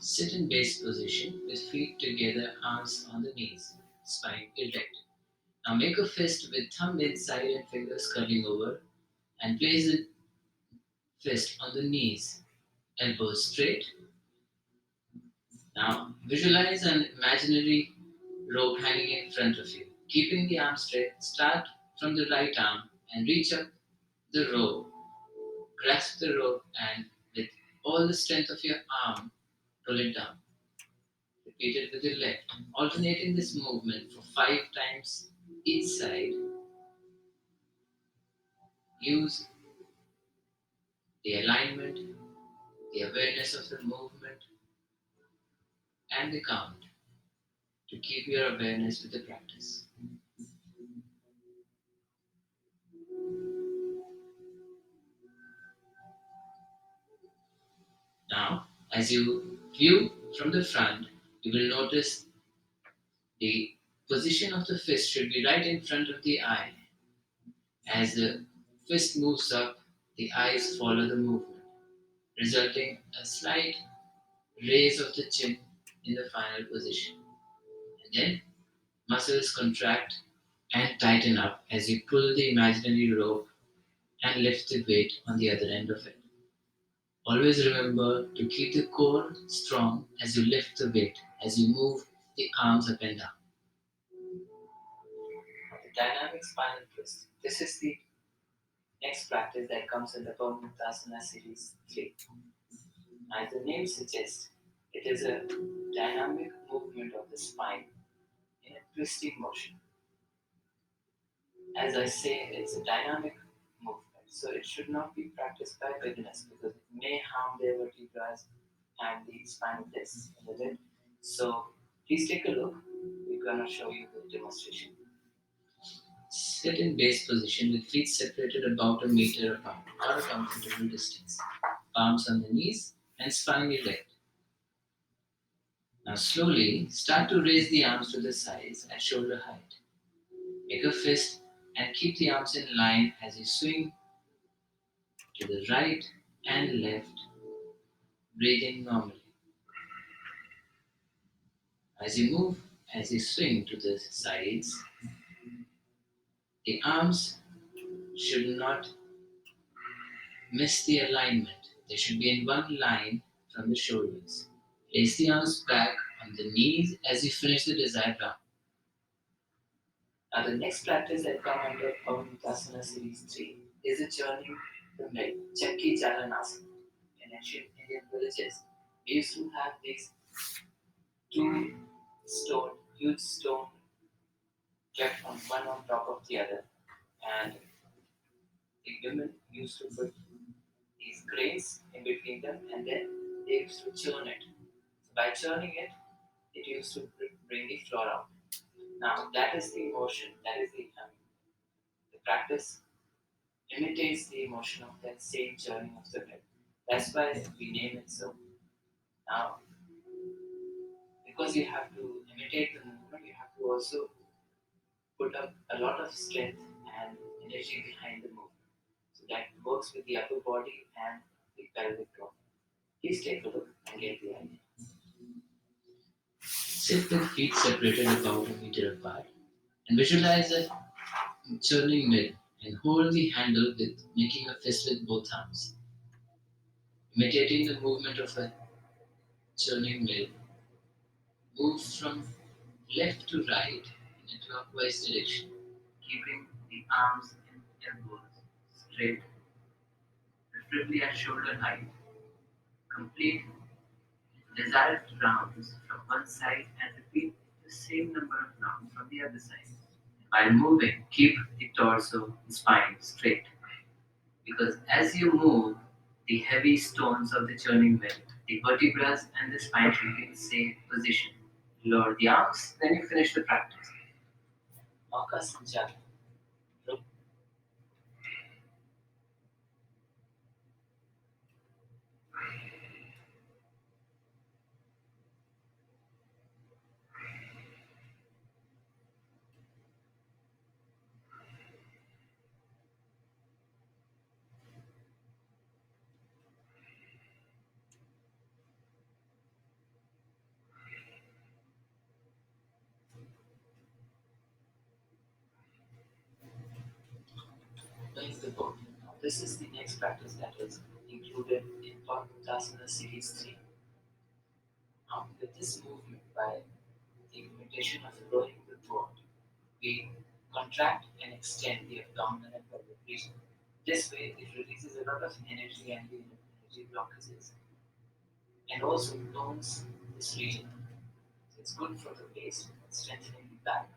Sit in base position with feet together, arms on the knees, spine erect. Now make a fist with thumb inside and fingers curling over and place the fist on the knees, elbows straight. Now visualize an imaginary rope hanging in front of you. Keeping the arm straight, start from the right arm and reach up the rope. Grasp the rope and with all the strength of your arm, pull it down. Repeat it with your left, alternating this movement for 5 times each side. Use the alignment, the awareness of the movement, and the count to keep your awareness with the practice. Now, as you view from the front, you will notice the position of the fist should be right in front of the eye. As the fist moves up, the eyes follow the movement, resulting a slight raise of the chin in the final position. And then muscles contract and tighten up as you pull the imaginary rope and lift the weight on the other end of it. Always remember to keep the core strong as you lift the weight, as you move the arms up and down. The dynamic spinal twist. This is the next practice that comes in the Pawanmuktasana Series III. As the name suggests, it is a dynamic movement of the spine in a twisting motion. As I say, it's a dynamic movement, so it should not be practiced by beginners because it may harm their vertebrae and the spinal discs in the lid. So please take a look. We're gonna show you the demonstration. Sit in base position with feet separated about a meter apart or a comfortable distance. Palms on the knees and spine erect. Now slowly start to raise the arms to the sides at shoulder height. Make a fist and keep the arms in line as you swing to the right and left, breathing normally. As you swing to the sides, the arms should not miss the alignment. They should be in one line from the shoulders. Place the arms back on the knees as you finish the desired round. Now the next practice that come under Pawanmuktasana Series 3 is a journey to make Chakki Jalanasana. In ancient Indian villages, we used to have these huge stone kept on one on top of the other, and the women used to put these grains in between them, and then they used to churn it. So by churning it, it used to bring the flour out. Now that is the motion, that is the practice imitates the motion of that same churning of the bread. That's why we name it so. Now, because you have to imitate the movement, you have to also put up a lot of strength and energy behind the movement. So that works with the upper body and the pelvic floor. Please take a look and get the idea. Sit with feet separated about a meter apart and visualize a churning mill and hold the handle with making a fist with both arms. Imitating the movement of a churning mill, move from left to right in a clockwise direction, keeping the arms and elbows straight, preferably at shoulder height. Complete desired rounds from one side and repeat the same number of rounds from the other side. While moving, keep the torso and spine straight because as you move, the heavy stones of the churning mill, the vertebrae and the spine should be in the same position. Lower the arms, then you finish the practice. Maka This is the next practice that is included in Pawanmuktasana Series III. Now, with this movement, by the imitation of rowing the boat, we contract and extend the abdominal and pelvic region. This way, it releases a lot of energy and the energy blockages, and also tones this region. So it's good for the waist, strengthening the back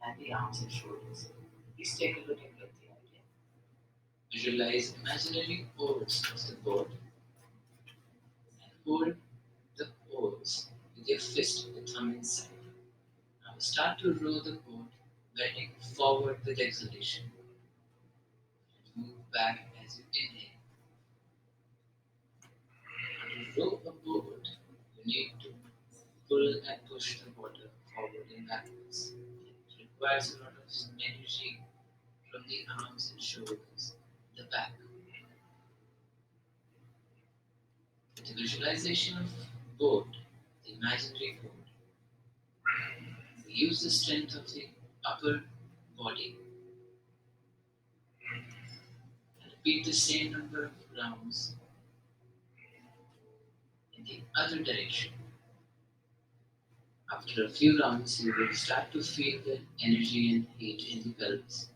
and the arms and shoulders. Please take a look and get the idea. Visualize imaginary oars of the boat and hold the oars with your fist with thumb inside. Now start to row the boat, bending forward with exhalation and move back as you inhale. Now to row a boat, you need to pull and push the water forward and backwards. It requires a lot of energy from the arms and shoulders, the back. With the visualization of boat, the imaginary boat, we use the strength of the upper body and repeat the same number of rounds in the other direction. After a few rounds, you will start to feel the energy and heat in the pelvis.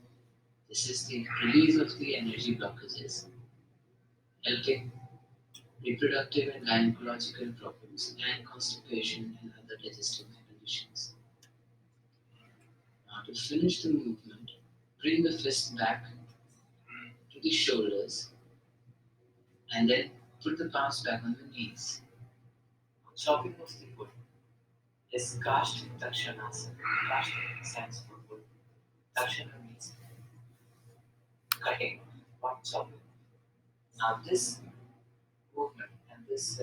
This is the release of the energy blockages, helping reproductive and gynecological problems and constipation and other digestive conditions. Now, to finish the movement, bring the fist back to the shoulders and then put the palms back on the knees. Chopping of the wood is Kashti Dakshanasana. Kashti stands for wood. Dakshana means cutting, not chopping. Now, this movement and this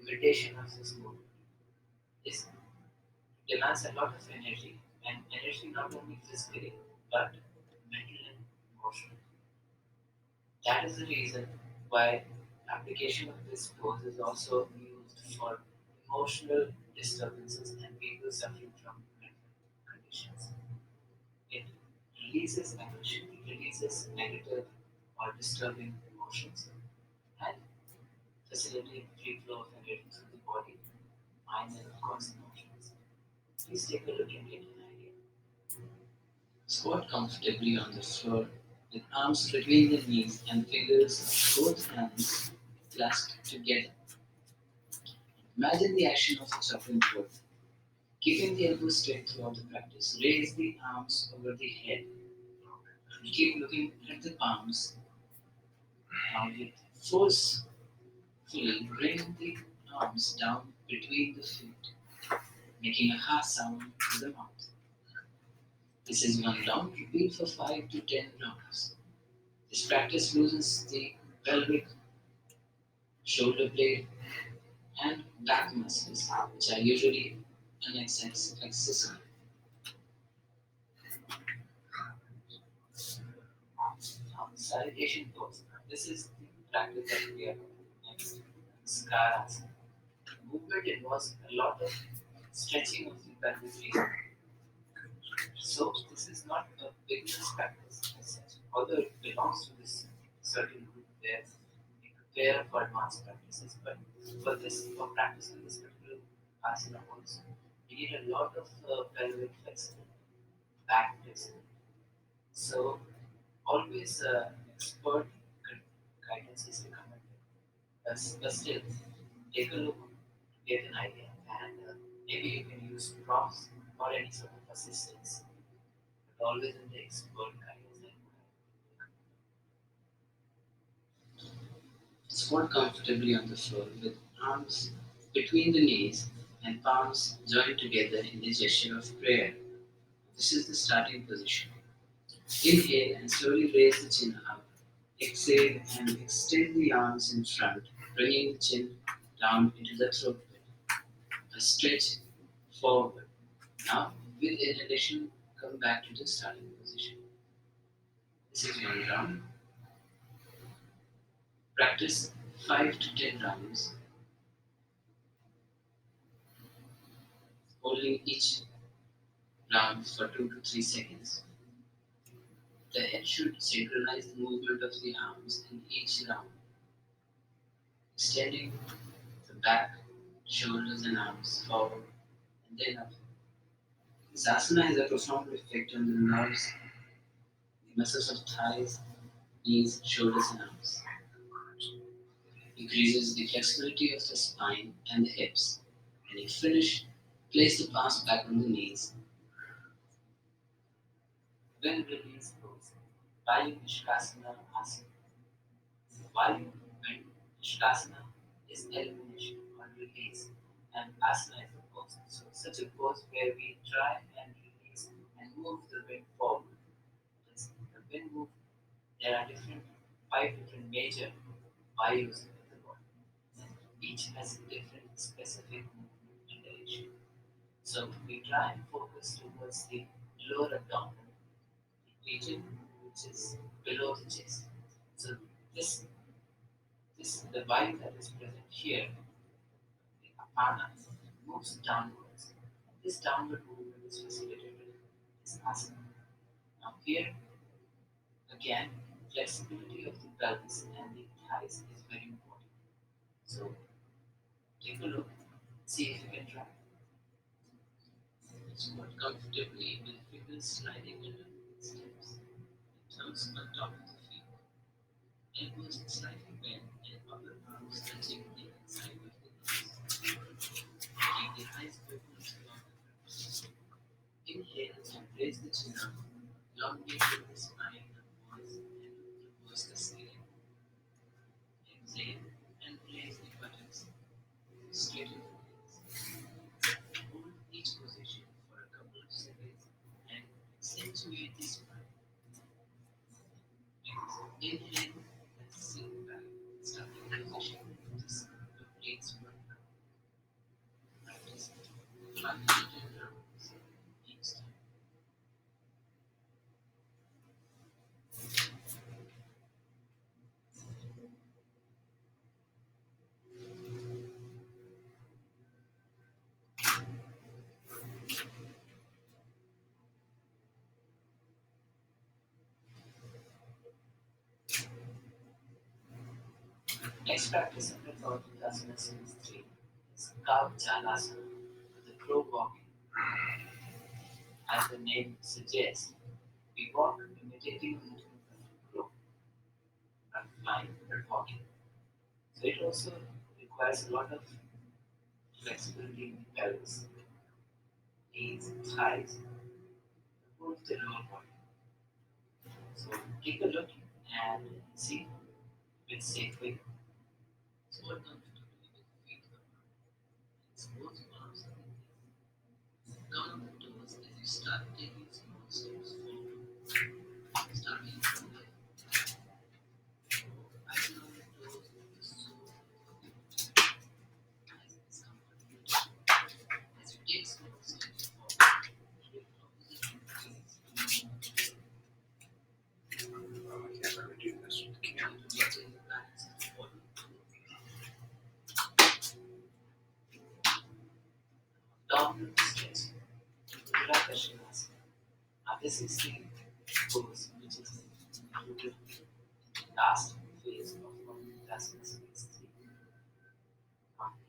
imitation of this movement is demands a lot of energy, and energy not only physically but mental and emotional. That is the reason why application of this pose is also used for emotional disturbances and people suffering from mental conditions. It releases aggression, it releases negative or disturbing emotions, and facilitate free flow of energy through the body, mind, and of course emotions. Please take a look and get an idea. Squat comfortably on the floor with arms between the knees and fingers of both hands clasped together. Imagine the action of a chopping board. Keeping the elbows straight throughout the practice, raise the arms over the head. Keep looking at the palms. Now with force, fully bring the arms down between the feet, making a ha sound in the mouth. This is one round. Repeat for 5 to 10 rounds. This practice loosens the pelvic, shoulder blade, and back muscles, which are usually inaccessible. Salutation pose. This is the practice that we are doing next. Skarasana. The movement involves a lot of stretching of the pelvic region. So this is not a beginner's practice as such, although it belongs to this certain group where we prepare for advanced practices. But for practicing this particular asana also, we need a lot of pelvic flexibility, back flexibility. So always expert guidance is recommended. But still, take a look, get an idea, and maybe you can use prompts or any sort of assistance, but always in the expert guidance. Squat comfortably on the floor with arms between the knees and palms joined together in the gesture of prayer. This is the starting position. Inhale and slowly raise the chin up. Exhale and extend the arms in front, bringing the chin down into the throat pit. A stretch forward. Now, with inhalation, come back to the starting position. This is one round. Practice 5 to 10 rounds, holding each round for 2 to 3 seconds. The head should synchronize the movement of the arms in each round, extending the back, shoulders, and arms forward and then up. This asana has a profound effect on the nerves, the muscles of thighs, knees, shoulders, and arms. Increases the flexibility of the spine and the hips. And you finish, place the palms back on the knees. Then release pose. Vayu Nishkasana Asana. Vayu and Nishkasana is elimination or release, and asana is a pose. So such a pose where we try and release and move the wind forward. As the wind move, there are five different major vayus in the body, and each has a different specific movement and direction. So we try and focus towards the lower abdomen region, which is below the chest. So this the vibe that is present here, the apana, moves downwards. This downward movement is facilitated with this asana. Now here again, flexibility of the pelvis and the thighs is very important. So take a look, see if you can try. Squat comfortably with fingers sliding under steps. Thumbs on top of the feet. Elbows slightly bent and upper arms touching the inside of the knees. Keep the eyes open throughout the front. Inhale and raise the chin up. Elongate the spine upwards and towards the ceiling. Exhale and place the buttocks straighten the legs. Hold each position for a couple of seconds and accentuate the spine. Inhale and sink back. Starting position. This completes one round. Practice 5 to 10 rounds each time. Next practice of the Pawanmuktasana Series III is Cow Chalasana, the crow walking. As the name suggests, we walk imitating the movement of a crow, not flying but walking. So it also requires a lot of flexibility in the pelvis, knees, thighs, the whole of the lower body. So take a look and see if it's safe way. Squat comfortably with feet apart. Both palms on the knees. Count the toes as you start taking small steps forward. Starting from the eyes on the toes with the sole of the foot. Eyes is comfortable. As you take small steps forward, your opposite increases. I can't ever do this with the camera. Maintain the balance of the body. Downward stretch. Mudra Now this is the pose which is included in the last phase of Pawanmuktasana Series III.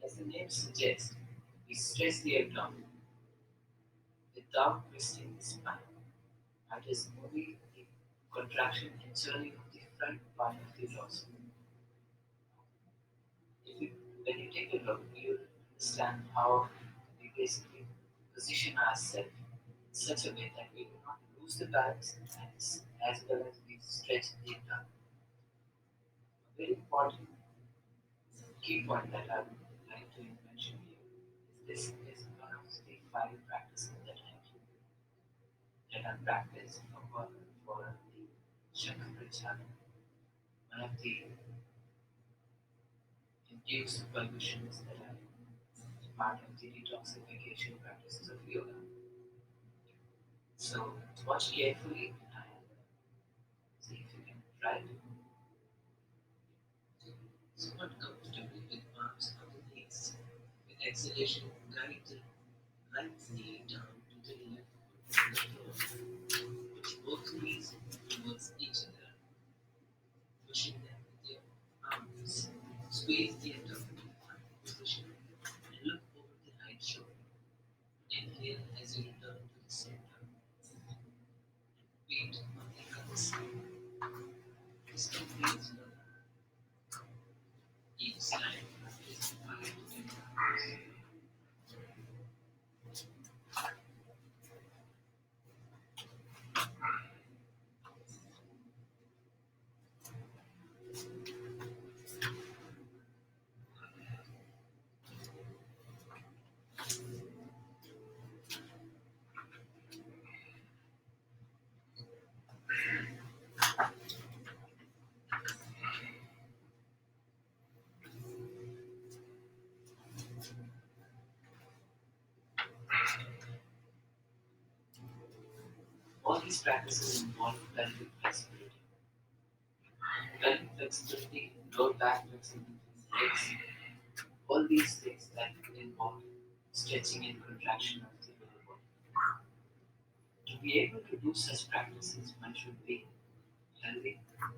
As the name suggests, we stretch the abdomen without twisting the spine. That is moving the contraction and churning of the front part of the torso. When you take a look, you'll understand how we basically position ourselves in such a way that we do not lose the balance as well as we stretch the abdomen. A very important key point that I would like to mention here is this is one of the five practices that are practiced for the Shakha one of the induced permissions that are part of the detoxification practices of yoga. So watch carefully and see if you can try to squat comfortably with arms on the knees. With exhalation, guide the right knee down to the left. on the floor. Put both knees towards each other, pushing them with your arms. Squeeze the abdomen from position and look over the right shoulder. Inhale as you return to the center. Repeat on the other side. This completes your each side practice 5 to 10 times. All these practices involve pelvic flexibility. Pelvic flexibility, lower back flexibility, legs, all these things that involve stretching and contraction of the lower body. To be able to do such practices, one should be healthy, one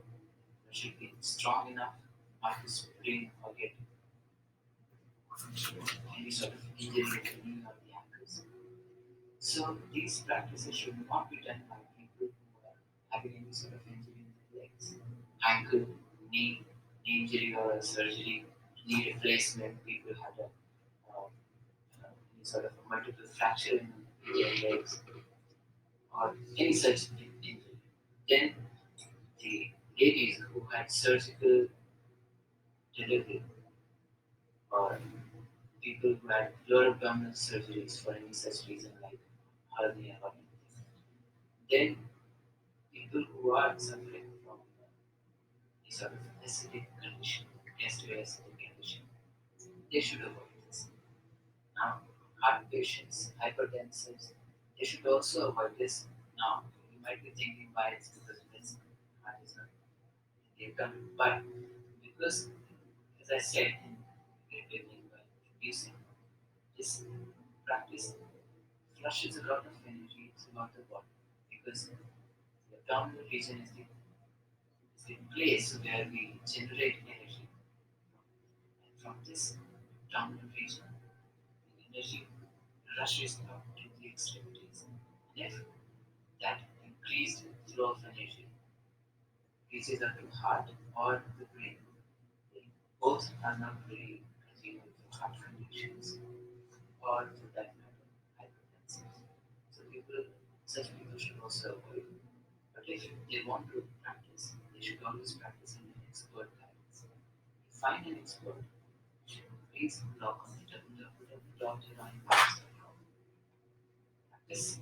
should be strong enough not to sprain or get any sort of injury at the knee or the ankles. So these practices should not be done by people who are having any sort of injury in their legs, ankle, knee, knee injury or a surgery, knee replacement. People had any sort of a multiple fracture in their legs or any such injury. Then the ladies who had surgical delivery or people who had lower abdominal surgeries for any such reason like hernia or anything. Then people who are suffering from any sort of acidic condition, gastroacidic condition, they should avoid this. Now, heart patients, hypertensives, they should also avoid this. Now, you might be thinking why it's because of this heart is not in the abdomen, but because, as I said in the beginning by introducing, this practice flushes a lot of energy throughout the body because the abdominal region is the place where we generate energy. And from this abdominal region, the energy rushes out to the extremities. And if that increased flow of energy reaches out to heart or the brain, they both are not very conducive for heart conditions or for that matter, hypertension. So such people should also avoid. But if they want to practice, they should always practice in an expert guidance. Find an expert. Please log on to www.divine practice.